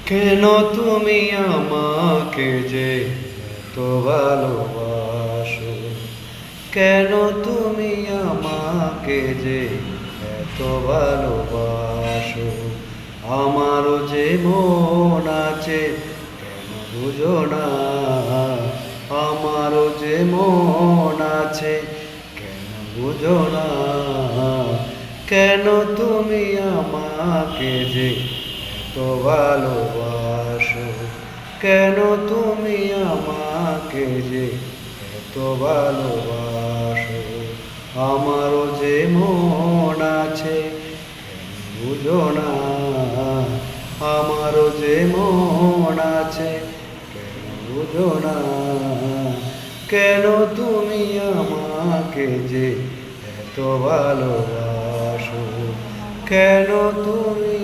কেন তুমি আমাকে যে এত ভালোবাসো? কেন তুমি আমাকে যে এত ভালোবাসো? আমারও যে মন আছে, কেন বুঝো না? আমারও যে মন আছে, কেন বুঝো না? কেন তুমি আমাকে যে এত ভালোবাসো? কেন তুমি আমাকে যে এত ভালোবাসো? আমারও যে মন আছে, কেন বুঝো না? আমারও যে মন আছে, কেন বুঝো না? কেন তুমি আমাকে যে এত ভালোবাসো? কেন তুমি